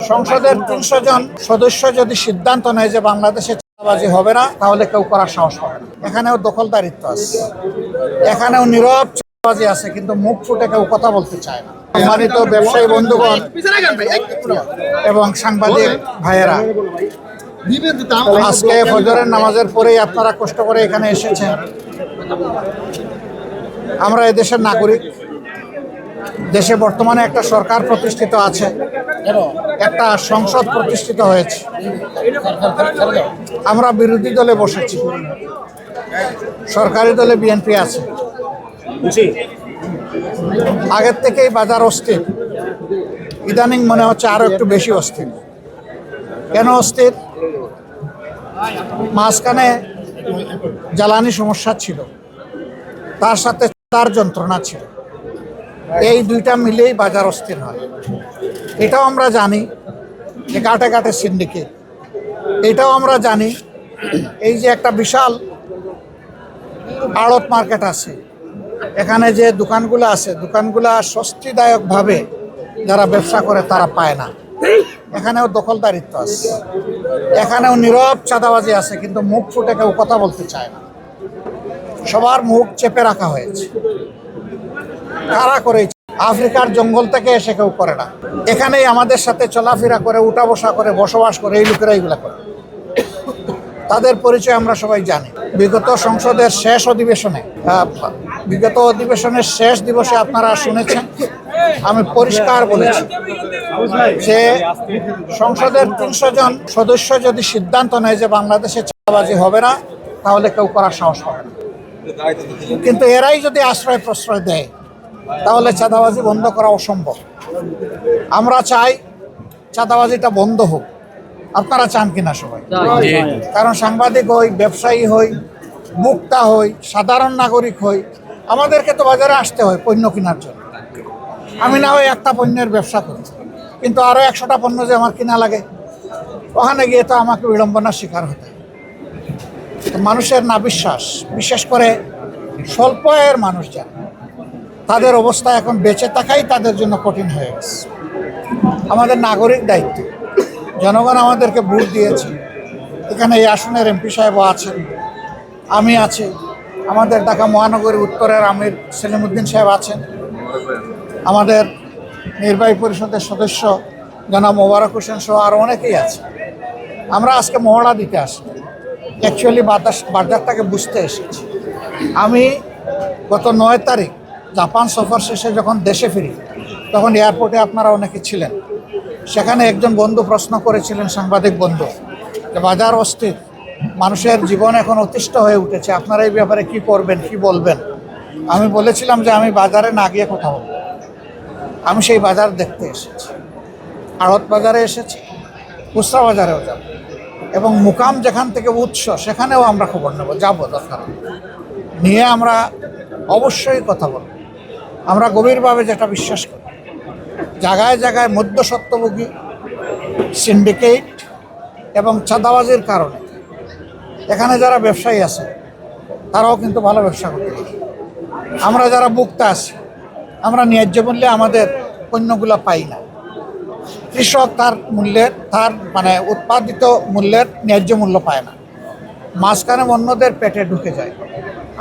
সংসদের ৩০০ জন সদস্য যদি সিদ্ধান্ত নেয় যে বাংলাদেশে চাঁদাবাজি হবে না, তাহলে কেউ করার সাহস পাবে না। এখানেও দখলদারিত্ব আছে, এখানেও নীরব চাঁদাবাজি আছে, কিন্তু মুখ ফুটে কেউ কথা বলতে চায় না। সম্মানিত ব্যবসায়ী বন্ধুগণ এবং সাংবাদিক ভাইয়েরা, আজকে ফজরের নামাজের পরেই আপনারা কষ্ট করে এখানে এসেছেন। আমরা এদেশের নাগরিক, দেশে বর্তমানে একটা সরকার প্রতিষ্ঠিত আছে, একটা সংসদ প্রতিষ্ঠিত হয়েছে। আমরা বিরোধী দলে বসেছি, সরকারি দলে বিএনপি আছে। আগের থেকেই বাজার অস্থির, ইদানিং মনে হচ্ছে আরো একটু বেশি অস্থির। কেন অস্থির? মাঝখানে জ্বালানি সমস্যা ছিল, তার সাথে তার যন্ত্রণা ছিল, এই দুইটা মিলেই বাজার অস্থির হয়। এটাও আমরা জানি যে ঘাটে ঘাটে সিন্ডিকেট, এটাও আমরা জানি এই যে একটা বিশাল আড়ত মার্কেট আছে, এখানে যে দোকানগুলো আছে, দোকানগুলা স্বস্তিদায়কভাবে যারা ব্যবসা করে তারা পায় না। এখানেও দখলদারিত্ব আছে, এখানেও নীরব চাঁদাবাজি আছে, কিন্তু মুখ ফুটে কেউ কথা বলতে চায় না। সবার মুখ চেপে রাখা হয়েছে। কারা করেছে? আফ্রিকার জঙ্গল থেকে এসে কেউ করে না, এখানেই আমাদের সাথে চলাফেরা করে, উঠা বসা করে, বসবাস করে এই লোকেরা এইগুলা করে। তাদের পরিচয় আমরা সবাই জানি। বিগত সংসদের শেষ অধিবেশনে, বিগত অধিবেশনের শেষ দিবসে আপনারা শুনেছেন, আমি পরিষ্কার বলেছি যে সংসদের ৩০০ জন সদস্য যদি সিদ্ধান্ত নেয় যে বাংলাদেশে চাঁদাবাজি হবে না, তাহলে কেউ করার সাহস পাবে না। কিন্তু এরাই যদি আশ্রয় প্রশ্রয় দেয়, তাহলে চাঁদাবাজি বন্ধ করা অসম্ভব। আমরা চাই চাঁদাবাজিটা বন্ধ হোক। আপনারা চান কিনা সবাই? কারণ সাংবাদিক হই, ব্যবসায়ী হই, মুক্তা হই, সাধারণ নাগরিক হই, আমাদেরকে তো বাজারে আসতে হয় পণ্য কেনার জন্য। আমি না হয় একটা পণ্যের ব্যবসা করি, কিন্তু আরও ১০০টা পণ্য যে আমার কিনা লাগে, ওখানে গিয়ে তো আমাকে বিড়ম্বনার শিকার হতে হয়। মানুষের না বিশ্বাস, বিশেষ করে স্বল্প আয়ের মানুষ যারা, তাদের অবস্থা এখন বেঁচে থাকাই তাদের জন্য কঠিন হয়ে গেছে। আমাদের নাগরিক দায়িত্ব, জনগণ আমাদেরকে ভোট দিয়েছে। এখানে এই আসনের এমপি সাহেবও আছেন, আমি আছি, আমাদের ঢাকা মহানগরী উত্তরের আমির সেলিমউদ্দিন সাহেব আছেন, আমাদের নির্বাহী পরিষদের সদস্য জনাব মোবারক হোসেন সহ আরও অনেকেই আছে। আমরা আজকে মহড়া দিতে আসি, অ্যাকচুয়ালি বাজারটাকে বুঝতে এসেছি। আমি গত ৯ তারিখ জাপান সফর শেষে যখন দেশে ফিরি, তখন এয়ারপোর্টে আপনারা অনেকে ছিলেন। সেখানে একজন বন্ধু প্রশ্ন করেছিলেন, সাংবাদিক বন্ধু, যে বাজার অস্থির, মানুষের জীবন এখন অতিষ্ঠ হয়ে উঠেছে, আপনারা এই ব্যাপারে কি করবেন, কি বলবেন? আমি বলেছিলাম যে আমি বাজারে না গিয়ে কথা বলব। আমি সেই বাজার দেখতে এসেছি, আড়ত বাজারে এসেছি, খুচরা বাজারেও যাব, এবং মুকাম যেখান থেকে উৎস সেখানেও আমরা খবর নেব, যাবো, দরকার নিয়ে আমরা অবশ্যই কথা বলব। আমরা গভীরভাবে যেটা বিশ্বাস করি, জায়গায় জায়গায় মধ্যস্বত্বভোগী, সিন্ডিকেট এবং চাঁদাবাজির কারণে এখানে যারা ব্যবসায়ী আছে তারাও কিন্তু ভালো ব্যবসা করতে পারে। আমরা যারা মুক্তা আছি, আমরা ন্যায্য মূল্যে আমাদের পণ্যগুলো পাই না। কৃষক তার উৎপাদিত মূল্যের ন্যায্য মূল্য পায় না, মাঝখানে অন্যদের পেটে ঢুকে যায়।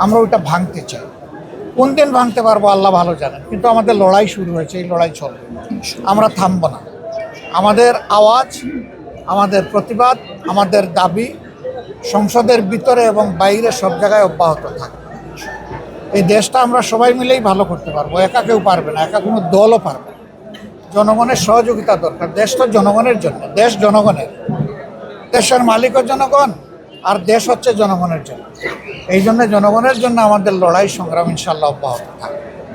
আমরা ওইটা ভাঙতে চাই। কোন দিন ভাঙতে পারবো আল্লাহ ভালো জানেন, কিন্তু আমাদের লড়াই শুরু হয়েছে, এই লড়াই চলবে, আমরা থামবো না। আমাদের আওয়াজ, আমাদের প্রতিবাদ, আমাদের দাবি সংসদের ভিতরে এবং বাইরে সব জায়গায় অব্যাহত থাকবে। এই দেশটা আমরা সবাই মিলেই ভালো করতে পারবো, একা কেউ পারবে না, একা কোনো দলও পারবে না। জনগণের সহযোগিতা দরকার। দেশ তো জনগণের জন্য, দেশ জনগণের, দেশের মালিকও জনগণ, আর দেশ হচ্ছে জনগণের জন্য। এই জন্য জনগণের জন্য আমাদের লড়াই সংগ্রাম ইনশাল্লাহ অব্যাহত থাকবে।